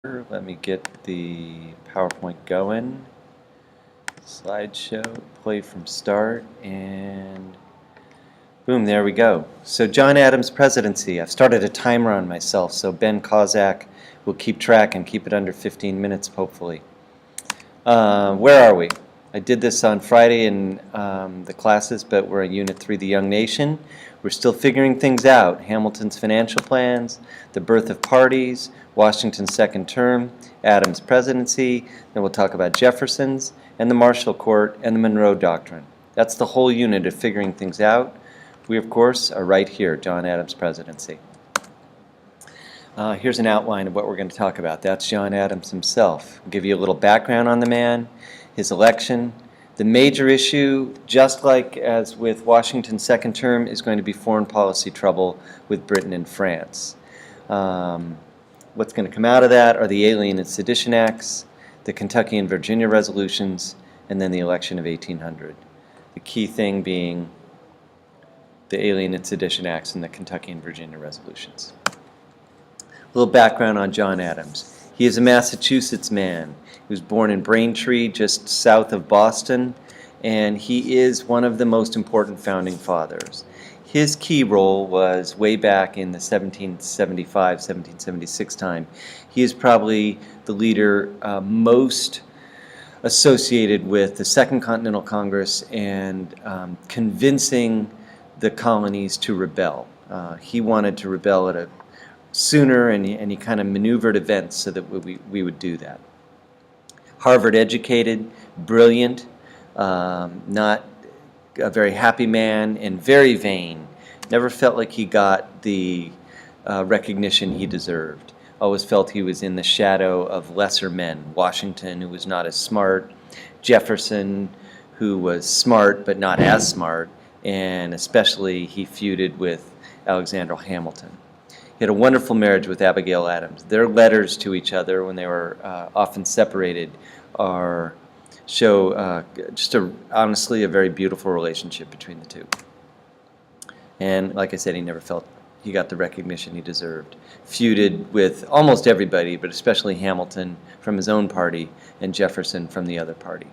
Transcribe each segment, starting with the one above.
Let me get the PowerPoint going. Slideshow, play from start, and boom, there we go. So John Adams' presidency. I've started a timer on myself, so Ben Kozak will keep track and keep it under 15 minutes, hopefully. Where are we? I did this on Friday in the classes, but we're in Unit 3, The Young Nation. We're still figuring things out. Hamilton's financial plans, the birth of parties, Washington's second term, Adams' presidency, then we'll talk about Jefferson's, and the Marshall Court, and the Monroe Doctrine. That's the whole unit of figuring things out. We, of course, are right here, John Adams' presidency. Here's an outline of what we're going to talk about. That's John Adams himself. I'll give you a little background on the man, his election. The major issue, just like as with Washington's second term, is going to be foreign policy trouble with Britain and France. What's going to come out of that are the Alien and Sedition Acts, the Kentucky and Virginia resolutions, and then the election of 1800. The key thing being the Alien and Sedition Acts and the Kentucky and Virginia resolutions. A little background on John Adams. He is a Massachusetts man. He was born in Braintree, just south of Boston, and he is one of the most important founding fathers. His key role was way back in the 1775, 1776 time. He is probably the leader most associated with the Second Continental Congress and convincing the colonies to rebel. He wanted to rebel at a sooner, and he kind of maneuvered events so that we would do that. Harvard educated, brilliant, not a very happy man, and very vain. Never felt like he got the recognition he deserved. Always felt he was in the shadow of lesser men. Washington, who was not as smart, Jefferson, who was smart but not as smart, and especially he feuded with Alexander Hamilton. He had a wonderful marriage with Abigail Adams. Their letters to each other when they were often separated show honestly a very beautiful relationship between the two. And like I said, he never felt he got the recognition he deserved. Feuded with almost everybody, but especially Hamilton from his own party and Jefferson from the other party.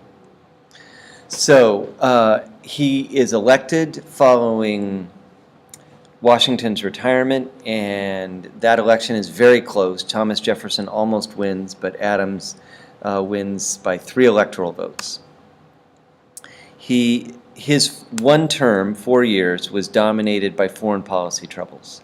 So he is elected following Washington's retirement, and that election is very close. Thomas Jefferson almost wins, but Adams wins by 3 electoral votes. His one term, 4 years, was dominated by foreign policy troubles.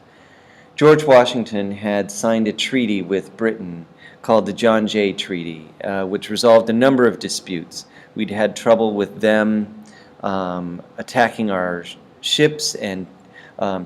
George Washington had signed a treaty with Britain called the John Jay Treaty, which resolved a number of disputes. We'd had trouble with them attacking our ships and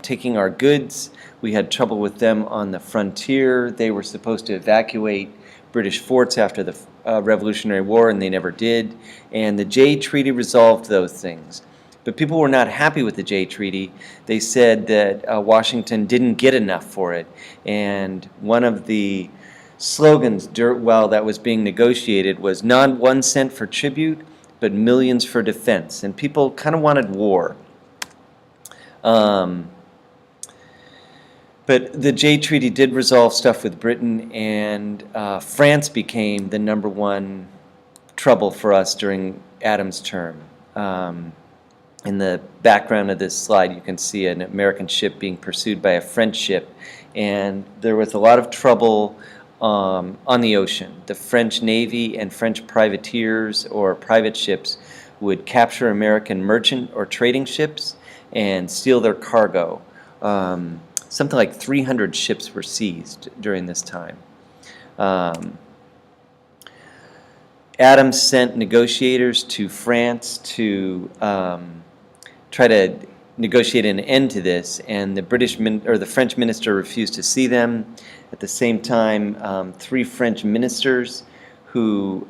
taking our goods. We had trouble with them on the frontier. They were supposed to evacuate British forts after the Revolutionary War, and they never did. And the Jay Treaty resolved those things. But people were not happy with the Jay Treaty. They said that Washington didn't get enough for it. And one of the slogans while that was being negotiated was not 1 cent for tribute, but millions for defense. And people kind of wanted war. But the Jay Treaty did resolve stuff with Britain, and France became the #1 trouble for us during Adams' term. In the background of this slide, you can see an American ship being pursued by a French ship, and there was a lot of trouble on the ocean. The French Navy and French privateers or private ships would capture American merchant or trading ships and steal their cargo. Something like 300 ships were seized during this time. Adams sent negotiators to France to try to negotiate an end to this, and the French minister refused to see them. At the same time, 3 French ministers who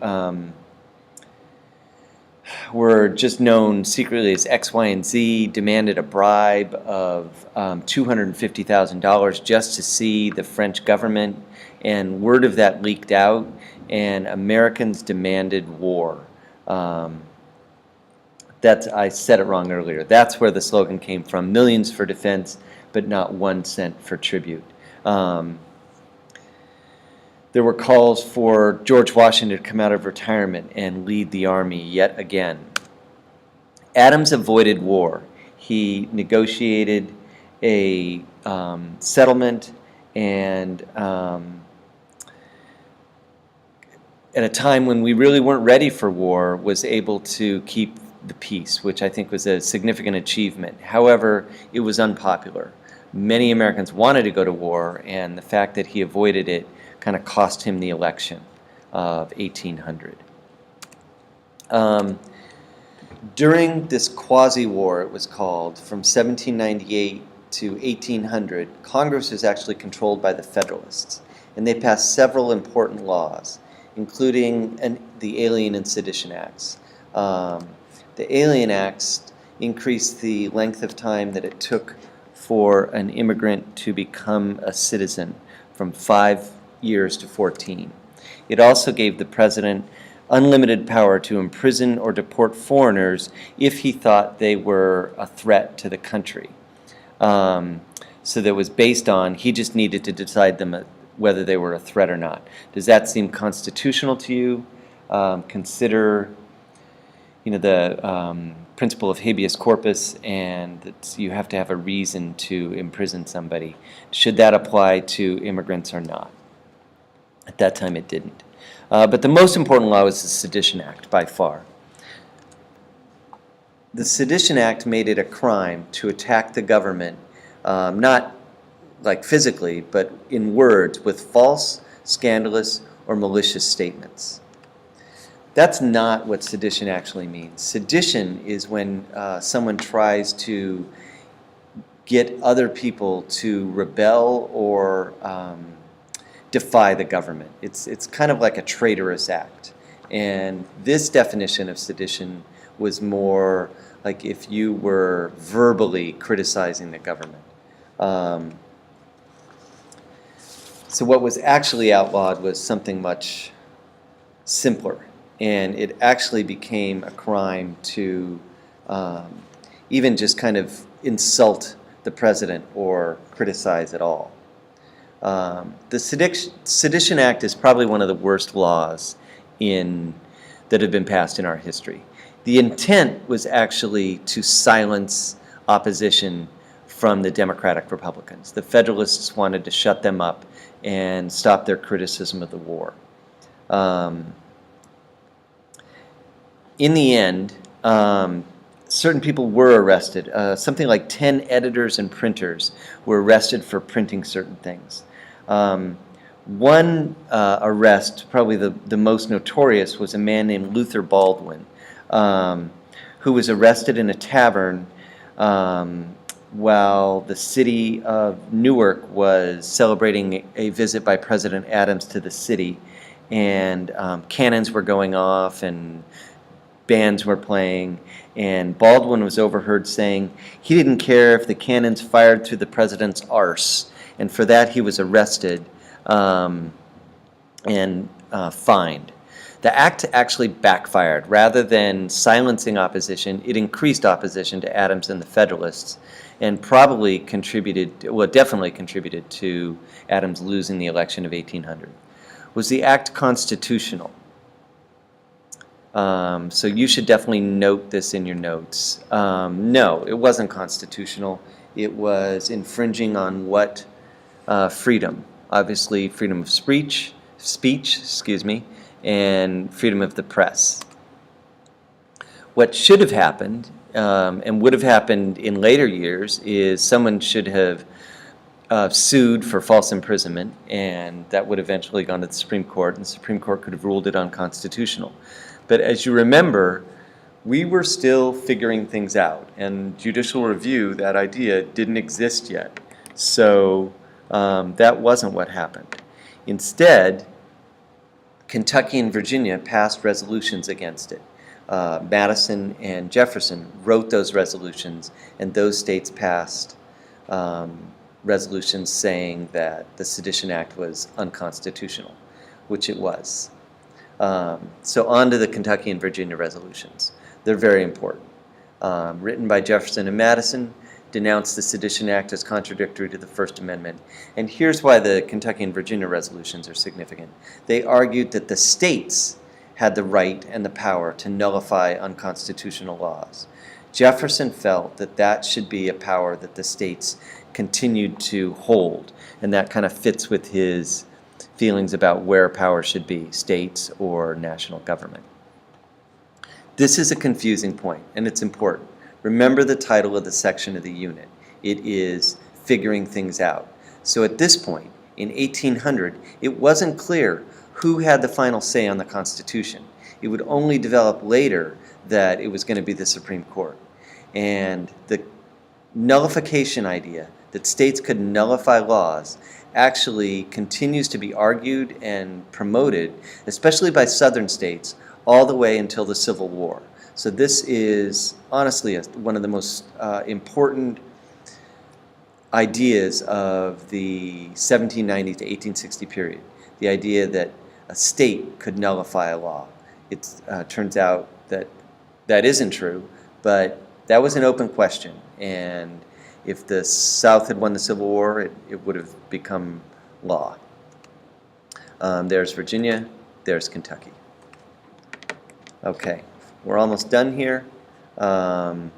were just known secretly as X, Y, and Z, demanded a bribe of $250,000 just to see the French government, and word of that leaked out, and Americans demanded war. I said it wrong earlier. That's where the slogan came from, millions for defense, but not 1 cent for tribute. There were calls for George Washington to come out of retirement and lead the Army yet again. Adams avoided war. He negotiated a settlement, and at a time when we really weren't ready for war, was able to keep the peace, which I think was a significant achievement. However, it was unpopular. Many Americans wanted to go to war, and the fact that he avoided it kind of cost him the election of 1800. During this quasi-war, it was called, from 1798 to 1800, Congress was actually controlled by the Federalists, and they passed several important laws, including the Alien and Sedition Acts. The Alien Acts increased the length of time that it took for an immigrant to become a citizen from 5 years to 14. It also gave the president unlimited power to imprison or deport foreigners if he thought they were a threat to the country. So that was based on, he just needed to decide them whether they were a threat or not. Does that seem constitutional to you? Consider, the principle of habeas corpus, and that you have to have a reason to imprison somebody. Should that apply to immigrants or not? At that time, it didn't. But the most important law was the Sedition Act, by far. The Sedition Act made it a crime to attack the government, not like physically, but in words, with false, scandalous, or malicious statements. That's not what sedition actually means. Sedition is when someone tries to get other people to rebel or defy the government. It's kind of like a traitorous act. And this definition of sedition was more like if you were verbally criticizing the government. So what was actually outlawed was something much simpler, and it actually became a crime to even just kind of insult the president or criticize at all. The Sedition Act is probably one of the worst laws that have been passed in our history. The intent was actually to silence opposition from the Democratic Republicans. The Federalists wanted to shut them up and stop their criticism of the war. In the end, certain people were arrested. Something like 10 editors and printers were arrested for printing certain things. One arrest, probably the most notorious, was a man named Luther Baldwin, who was arrested in a tavern while the city of Newark was celebrating a visit by President Adams to the city, and cannons were going off and bands were playing, and Baldwin was overheard saying he didn't care if the cannons fired through the president's arse, and for that he was arrested and fined. The act actually backfired. Rather than silencing opposition, it increased opposition to Adams and the Federalists, and probably contributed, well, definitely contributed to Adams losing the election of 1800. Was the act constitutional? So you should definitely note this in your notes. No, it wasn't constitutional. It was infringing on what freedom? Obviously, freedom of speech, and freedom of the press. What should have happened, and would have happened in later years, is someone should have sued for false imprisonment, and that would eventually gone to the Supreme Court, and the Supreme Court could have ruled it unconstitutional. But as you remember, we were still figuring things out, and judicial review, that idea, didn't exist yet. So that wasn't what happened. Instead, Kentucky and Virginia passed resolutions against it. Madison and Jefferson wrote those resolutions, and those states passed resolutions saying that the Sedition Act was unconstitutional, which it was. So on to the Kentucky and Virginia resolutions. They're very important. Written by Jefferson and Madison, denounced the Sedition Act as contradictory to the First Amendment. And here's why the Kentucky and Virginia resolutions are significant. They argued that the states had the right and the power to nullify unconstitutional laws. Jefferson felt that that should be a power that the states continued to hold, and that kind of fits with his feelings about where power should be, states or national government. This is a confusing point, and it's important. Remember the title of the section of the unit. It is Figuring Things Out. So at this point, in 1800, it wasn't clear who had the final say on the Constitution. It would only develop later that it was going to be the Supreme Court. And the nullification idea, that states could nullify laws, actually continues to be argued and promoted, especially by southern states, all the way until the Civil War. So this is honestly one of the most important ideas of the 1790 to 1860 period, the idea that a state could nullify a law. It turns out that that isn't true, but that was an open question, and if the South had won the Civil War, it would have become law. There's Virginia, there's Kentucky. Okay, we're almost done here. After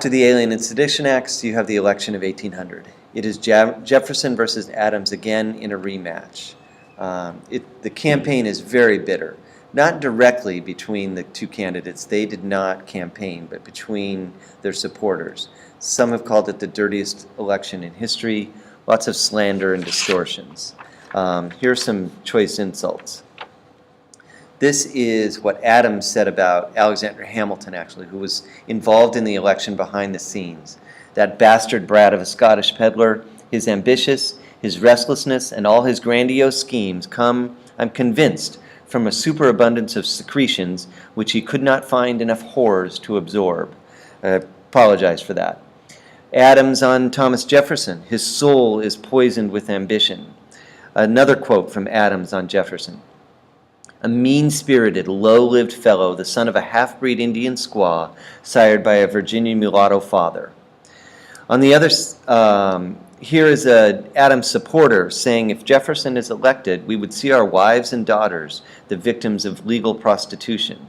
the Alien and Sedition Acts, you have the election of 1800. It is Jefferson versus Adams again in a rematch. The campaign is very bitter. Not directly between the two candidates. They did not campaign, but between their supporters. Some have called it the dirtiest election in history. Lots of slander and distortions. Here are some choice insults. This is what Adams said about Alexander Hamilton, actually, who was involved in the election behind the scenes. That bastard brat of a Scottish peddler, his ambitious, his restlessness, and all his grandiose schemes come, I'm convinced, from a superabundance of secretions which he could not find enough whores to absorb. I apologize for that. Adams on Thomas Jefferson, his soul is poisoned with ambition. Another quote from Adams on Jefferson. A mean-spirited, low-lived fellow, the son of a half-breed Indian squaw, sired by a Virginia mulatto father. On the other, here is an Adams supporter saying, if Jefferson is elected, we would see our wives and daughters the victims of legal prostitution.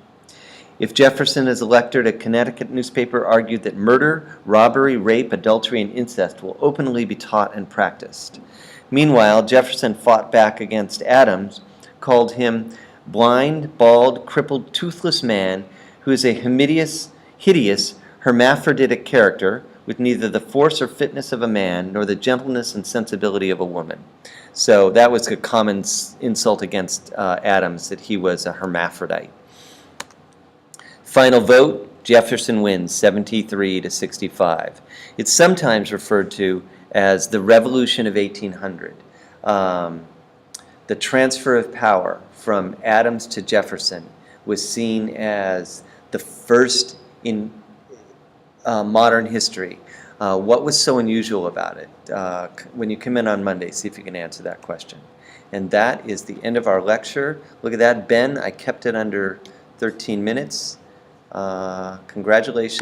If Jefferson is elected, a Connecticut newspaper argued that murder, robbery, rape, adultery, and incest will openly be taught and practiced. Meanwhile, Jefferson fought back against Adams, called him blind, bald, crippled, toothless man who is a hideous, hermaphroditic character with neither the force or fitness of a man nor the gentleness and sensibility of a woman. So that was a common insult against Adams, that he was a hermaphrodite. Final vote, Jefferson wins 73 to 65. It's sometimes referred to as the Revolution of 1800. The transfer of power from Adams to Jefferson was seen as the first in modern history. What was so unusual about it? When you come in on Monday, see if you can answer that question. And that is the end of our lecture. Look at that, Ben. I kept it under 13 minutes. Congratulations.